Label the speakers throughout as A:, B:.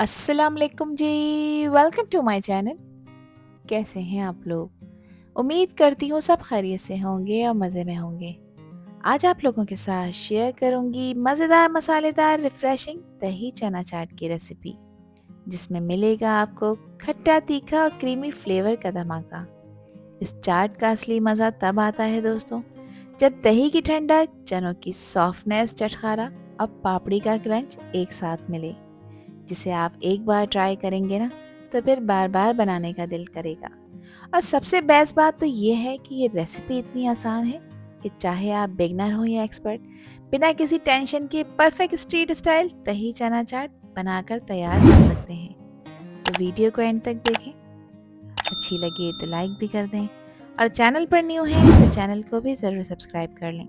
A: अस्सलाम वालेकुम जी। Welcome to my channel. कैसे हैं आप लोग? उम्मीद करती हूँ सब खैरियत से होंगे और मज़े में होंगे। आज आप लोगों के साथ शेयर करूँगी मज़ेदार मसालेदार रिफ्रेशिंग दही चना चाट की रेसिपी, जिसमें मिलेगा आपको खट्टा तीखा और क्रीमी फ्लेवर का धमाका। इस चाट का असली मज़ा तब आता है दोस्तों, जब दही की ठंडक, चनों की सॉफ्टनेस, चटखारा और पापड़ी का क्रंच एक साथ मिले, जिसे आप एक बार ट्राई करेंगे ना तो फिर बार बार बनाने का दिल करेगा। और सबसे बेस्ट बात तो ये है कि ये रेसिपी इतनी आसान है कि चाहे आप बिगनर हो या एक्सपर्ट, बिना किसी टेंशन के परफेक्ट स्ट्रीट स्टाइल दही चना चाट बनाकर तैयार कर सकते हैं। तो वीडियो को एंड तक देखें, अच्छी लगे तो लाइक भी कर दें और चैनल पर न्यू हैं तो चैनल को भी ज़रूर सब्सक्राइब कर लें।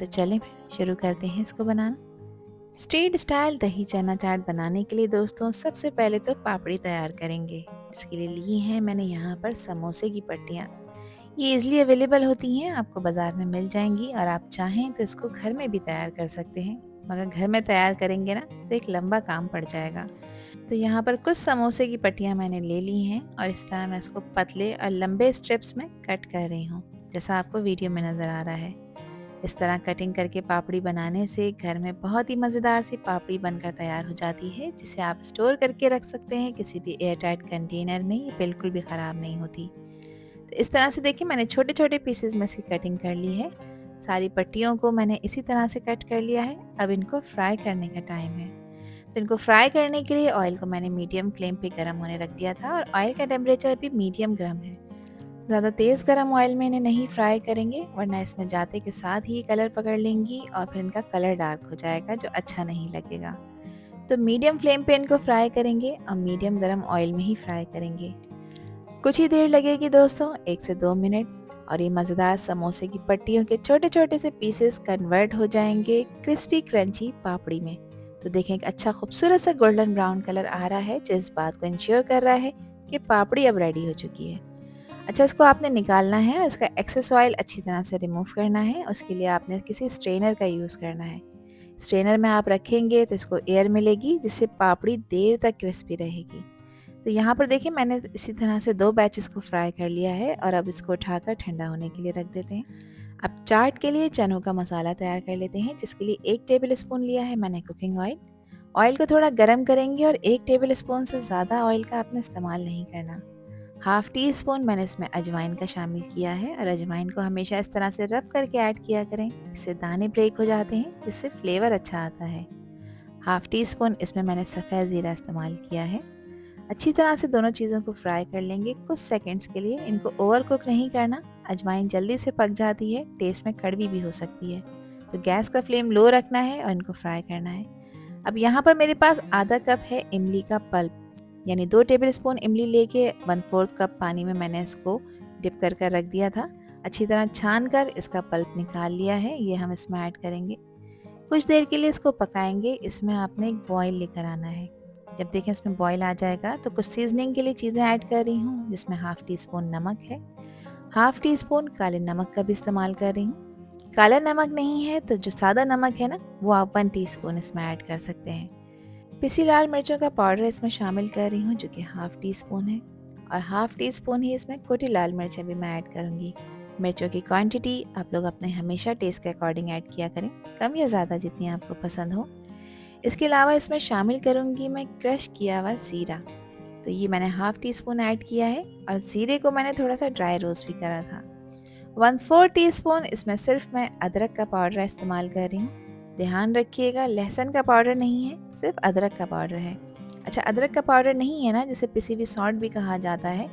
A: तो चलें फिर शुरू करते हैं इसको बनाना। स्ट्रीट स्टाइल दही चना चाट बनाने के लिए दोस्तों सबसे पहले तो पापड़ी तैयार करेंगे। इसके लिए ली हैं मैंने यहाँ पर समोसे की पट्टियाँ। ये इजली अवेलेबल होती हैं, आपको बाज़ार में मिल जाएंगी और आप चाहें तो इसको घर में भी तैयार कर सकते हैं, मगर घर में तैयार करेंगे ना तो एक लंबा काम पड़ जाएगा। तो यहाँ पर कुछ समोसे की पट्टियाँ मैंने ले ली हैं और इस तरह मैं इसको पतले और लंबे स्ट्रिप्स में कट कर रही हूँ, जैसा आपको वीडियो में नज़र आ रहा है। इस तरह कटिंग करके पापड़ी बनाने से घर में बहुत ही मज़ेदार सी पापड़ी बनकर तैयार हो जाती है, जिसे आप स्टोर करके रख सकते हैं किसी भी एयर टाइट कंटेनर में। ये बिल्कुल भी ख़राब नहीं होती। तो इस तरह से देखिए मैंने छोटे छोटे पीसेस में इसकी कटिंग कर ली है। सारी पट्टियों को मैंने इसी तरह से कट कर लिया है। अब इनको फ्राई करने का टाइम है। तो इनको फ्राई करने के लिए ऑयल को मैंने मीडियम फ्लेम पे गर्म होने रख दिया था और ऑयल का टेम्परेचर भी मीडियम गर्म है। ज़्यादा तेज़ गरम ऑयल में इन्हें नहीं फ्राई करेंगे, वरना इसमें जाते के साथ ही कलर पकड़ लेंगी और फिर इनका कलर डार्क हो जाएगा, जो अच्छा नहीं लगेगा। तो मीडियम फ्लेम पे इनको फ्राई करेंगे और मीडियम गरम ऑयल में ही फ्राई करेंगे। कुछ ही देर लगेगी दोस्तों, 1 से 2 मिनट, और ये मज़ेदार समोसे की पट्टियों के छोटे छोटे से पीसेस कन्वर्ट हो जाएंगे क्रिस्पी क्रंची पापड़ी में। तो देखें एक अच्छा खूबसूरत सा गोल्डन ब्राउन कलर आ रहा है, जो इस बात को इंश्योर कर रहा है कि पापड़ी अब रेडी हो चुकी है। अच्छा, इसको आपने निकालना है और इसका एक्सेस ऑयल अच्छी तरह से रिमूव करना है। उसके लिए आपने किसी स्ट्रेनर का यूज़ करना है। स्ट्रेनर में आप रखेंगे तो इसको एयर मिलेगी, जिससे पापड़ी देर तक क्रिस्पी रहेगी। तो यहाँ पर देखिए मैंने इसी तरह से 2 बैचेस को फ्राई कर लिया है और अब इसको उठाकर ठंडा होने के लिए रख देते हैं। अब चाट के लिए चनों का मसाला तैयार कर लेते हैं, जिसके लिए 1 टेबल स्पून लिया है मैंने कुकिंग ऑयल। ऑयल को थोड़ा गर्म करेंगे और 1 टेबल स्पून से ज़्यादा ऑयल का आपने इस्तेमाल नहीं करना। हाफ़ टी स्पून मैंने इसमें अजवाइन का शामिल किया है और अजवाइन को हमेशा इस तरह से रब करके ऐड किया करें, इससे दाने ब्रेक हो जाते हैं, जिससे फ्लेवर अच्छा आता है। हाफ़ टी स्पून इसमें मैंने सफ़ेद ज़ीरा इस्तेमाल किया है। अच्छी तरह से दोनों चीज़ों को फ्राई कर लेंगे कुछ सेकंड्स के लिए। इनको ओवर कुक नहीं करना, अजवाइन जल्दी से पक जाती है, टेस्ट में कड़वी भी हो सकती है। तो गैस का फ्लेम लो रखना है और इनको फ्राई करना है। अब यहाँ पर मेरे पास आधा कप है इमली का पल्प, यानी 2 टेबल स्पून इमली लेके 1/4 कप पानी में मैंने इसको डिप कर रख दिया था। अच्छी तरह छान कर इसका पल्प निकाल लिया है, ये हम इसमें ऐड करेंगे। कुछ देर के लिए इसको पकाएंगे। इसमें आपने एक बॉईल लेकर आना है। जब देखें इसमें बॉईल आ जाएगा तो कुछ सीजनिंग के लिए चीज़ें ऐड कर रही हूँ, जिसमें हाफ़ टी स्पून नमक है, हाफ़ टी स्पून काले नमक का भी इस्तेमाल कर रही हूँ। काला नमक नहीं है तो जो सादा नमक है ना, वो आप 1 टीस्पून इसमें ऐड कर सकते हैं। पिसी लाल मिर्चों का पाउडर इसमें शामिल कर रही हूँ, जो कि हाफ़ टी स्पून है, और हाफ़ टी स्पून ही इसमें कुटी लाल मिर्चें भी मैं ऐड करूँगी। मिर्चों की क्वांटिटी आप लोग अपने हमेशा टेस्ट के अकॉर्डिंग ऐड किया करें, कम या ज़्यादा जितनी आपको पसंद हो। इसके अलावा इसमें शामिल करूँगी मैं क्रश किया हुआ ज़ीरा। तो ये मैंने हाफ़ टी स्पून ऐड किया है और ज़ीरे को मैंने थोड़ा सा ड्राई रोस्ट भी करा था। 1/4 टीस्पून इसमें सिर्फ मैं अदरक का पाउडर इस्तेमाल कर रही हूँ। ध्यान रखिएगा लहसुन का पाउडर नहीं है, सिर्फ अदरक का पाउडर है। अच्छा, अदरक का पाउडर नहीं है ना, जिसे पिसी हुई सौंठ भी कहा जाता है,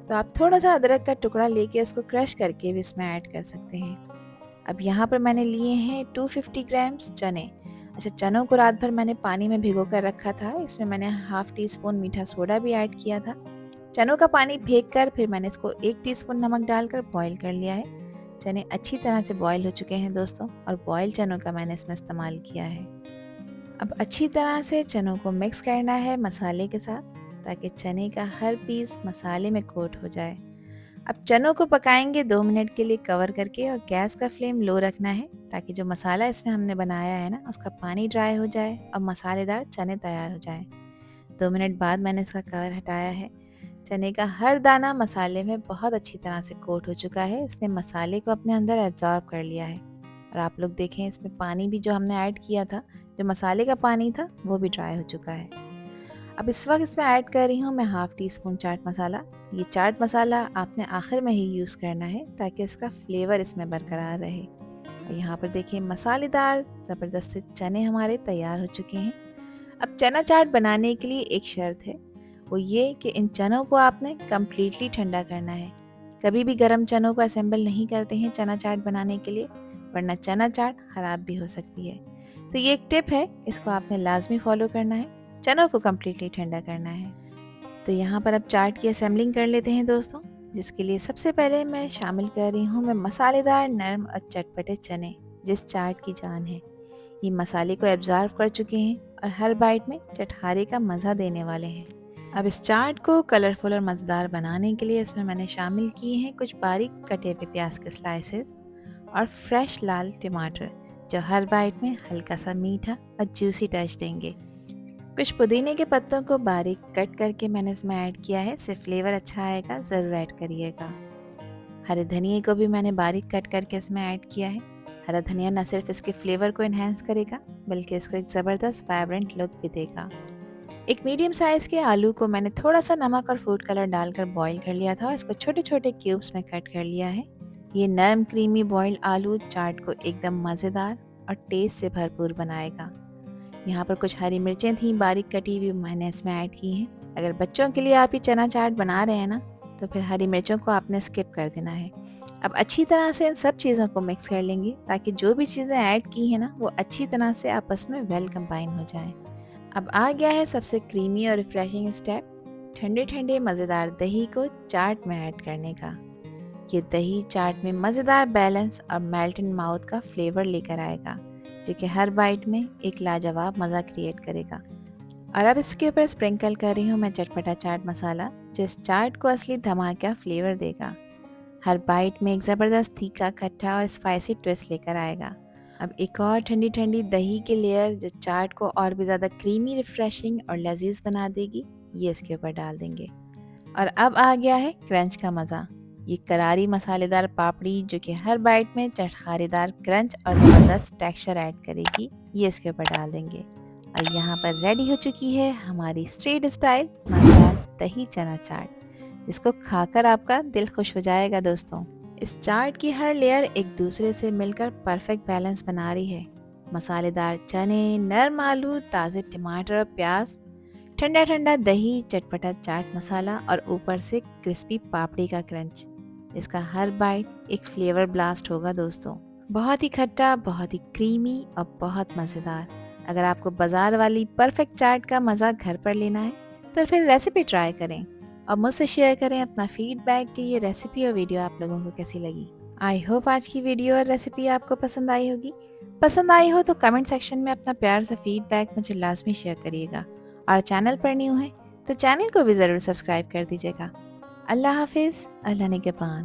A: तो आप थोड़ा सा अदरक का टुकड़ा लेके उसको क्रश करके भी इसमें ऐड कर सकते हैं। अब यहाँ पर मैंने लिए हैं 250 ग्राम्स चने। अच्छा, चनों को रात भर मैंने पानी में भिगो कर रखा था। इसमें मैंने हाफ़ टी स्पून मीठा सोडा भी ऐड किया था। चनों का पानी फेंक कर फिर मैंने इसको 1 टीस्पून नमक डालकर बॉईल कर लिया है। चने अच्छी तरह से बॉईल हो चुके हैं दोस्तों, और बॉईल चनों का मैंने इसमें इस्तेमाल किया है। अब अच्छी तरह से चनों को मिक्स करना है मसाले के साथ, ताकि चने का हर पीस मसाले में कोट हो जाए। अब चनों को पकाएंगे 2 मिनट के लिए कवर करके, और गैस का फ्लेम लो रखना है, ताकि जो मसाला इसमें हमने बनाया है ना, उसका पानी ड्राई हो जाए और मसालेदार चने तैयार हो जाए। 2 मिनट बाद मैंने इसका कवर हटाया है। चने का हर दाना मसाले में बहुत अच्छी तरह से कोट हो चुका है। इसने मसाले को अपने अंदर एब्जॉर्ब कर लिया है। और आप लोग देखें, इसमें पानी भी जो हमने ऐड किया था, जो मसाले का पानी था, वो भी ड्राई हो चुका है। अब इस वक्त इसमें ऐड कर रही हूँ मैं half tea spoon chaat masala. ये चाट मसाला आपने आखिर में ही यूज़ करना है ताकि इसका फ्लेवर इसमें बरकरार रहे। और यहाँ पर देखिए, मसालेदार ज़बरदस्त से चने हमारे तैयार हो चुके हैं। अब चना चाट बनाने के लिए एक शर्त है, वो ये कि इन चनों को आपने कम्प्लीटली ठंडा करना है। कभी भी गर्म चनों को असेंबल नहीं करते हैं चना चाट बनाने के लिए, वरना चना चाट ख़राब भी हो सकती है। तो ये एक टिप है, इसको आपने लाजमी फॉलो करना है। चनों को कम्प्लीटली ठंडा करना है। तो यहाँ पर अब चाट की असेंबलिंग कर लेते हैं दोस्तों, जिसके लिए सबसे पहले मैं शामिल कर रही हूँ मैं मसालेदार, नरम और चटपटे चने, जिस चाट की जान है। ये मसाले को एब्जॉर्ब कर चुके हैं और हर बाइट में चटखारे का मज़ा देने वाले हैं। अब इस चाट को कलरफुल और मज़ेदार बनाने के लिए इसमें मैंने शामिल किए हैं कुछ बारीक कटे हुए प्याज के स्लाइसेस और फ्रेश लाल टमाटर, जो हर बाइट में हल्का सा मीठा और जूसी टच देंगे। कुछ पुदीने के पत्तों को बारीक कट करके मैंने इसमें ऐड किया है। इससे फ्लेवर अच्छा आएगा, ज़रूर ऐड करिएगा। हरे धनिए को भी मैंने बारीक कट करके इसमें ऐड किया है। हरा धनिया न सिर्फ इसके फ्लेवर को इन्हेंस करेगा, बल्कि इसको एक ज़बरदस्त वाइब्रेंट लुक भी देगा। एक मीडियम साइज़ के आलू को मैंने थोड़ा सा नमक और फूड कलर डालकर बॉईल कर लिया था और इसको छोटे छोटे क्यूब्स में कट कर लिया है। ये नरम क्रीमी बॉइल्ड आलू चाट को एकदम मज़ेदार और टेस्ट से भरपूर बनाएगा। यहाँ पर कुछ हरी मिर्चें थी बारीक कटी हुई, मैंने इसमें ऐड की हैं। अगर बच्चों के लिए आप ये चना चाट बना रहे हैं ना, तो फिर हरी मिर्चों को आपने स्किप कर देना है। अब अच्छी तरह से इन सब चीज़ों को मिक्स कर लेंगे ताकि जो भी चीज़ें ऐड की हैं ना, वो अच्छी तरह से आपस में वेल कंबाइन हो जाएं। अब आ गया है सबसे क्रीमी और रिफ्रेशिंग स्टेप, ठंडे ठंडे मज़ेदार दही को चाट में ऐड करने का। ये दही चाट में मज़ेदार बैलेंस और मेल्ट इन माउथ का फ्लेवर लेकर आएगा, जो कि हर बाइट में एक लाजवाब मज़ा क्रिएट करेगा। और अब इसके ऊपर स्प्रिंकल कर रही हूँ मैं चटपटा चाट मसाला, जो इस चाट को असली धमाका फ्लेवर देगा। हर बाइट में एक ज़बरदस्त तीखा, खट्टा और स्पाइसी ट्विस्ट लेकर आएगा। अब एक और ठंडी ठंडी दही की लेयर जो चाट को और भी ज़्यादा क्रीमी, रिफ्रेशिंग और लजीज बना देगी, ये इसके ऊपर डाल देंगे। और अब आ गया है क्रंच का मज़ा। ये करारी मसालेदार पापड़ी जो कि हर बाइट में चटखारेदार क्रंच और ज़बरदस्त टेक्सचर ऐड करेगी, ये इसके ऊपर डाल देंगे। और यहाँ पर रेडी हो चुकी है हमारी स्ट्रीट स्टाइल मज़ेदार दही चना चाट, जिसको खाकर आपका दिल खुश हो जाएगा दोस्तों। इस चाट की हर लेयर एक दूसरे से मिलकर परफेक्ट बैलेंस बना रही है। मसालेदार चने, नरम आलू, ताज़े टमाटर और प्याज, ठंडा ठंडा दही, चटपटा चाट मसाला और ऊपर से क्रिस्पी पापड़ी का क्रंच। इसका हर बाइट एक फ्लेवर ब्लास्ट होगा दोस्तों। बहुत ही खट्टा, बहुत ही क्रीमी और बहुत मज़ेदार। अगर आपको बाज़ार वाली परफेक्ट चाट का मज़ा घर पर लेना है, तो फिर रेसिपी ट्राई करें और मुझसे शेयर करें अपना फीडबैक कि ये रेसिपी और वीडियो आप लोगों को कैसी लगी। आई होप आज की वीडियो और रेसिपी आपको पसंद आई होगी। पसंद आई हो तो कमेंट सेक्शन में अपना प्यार से फीडबैक मुझे लाजमी शेयर करिएगा। और चैनल पर न्यू है तो चैनल को भी ज़रूर सब्सक्राइब कर दीजिएगा। अल्लाह हाफिज़, अल्लाह निगहबान।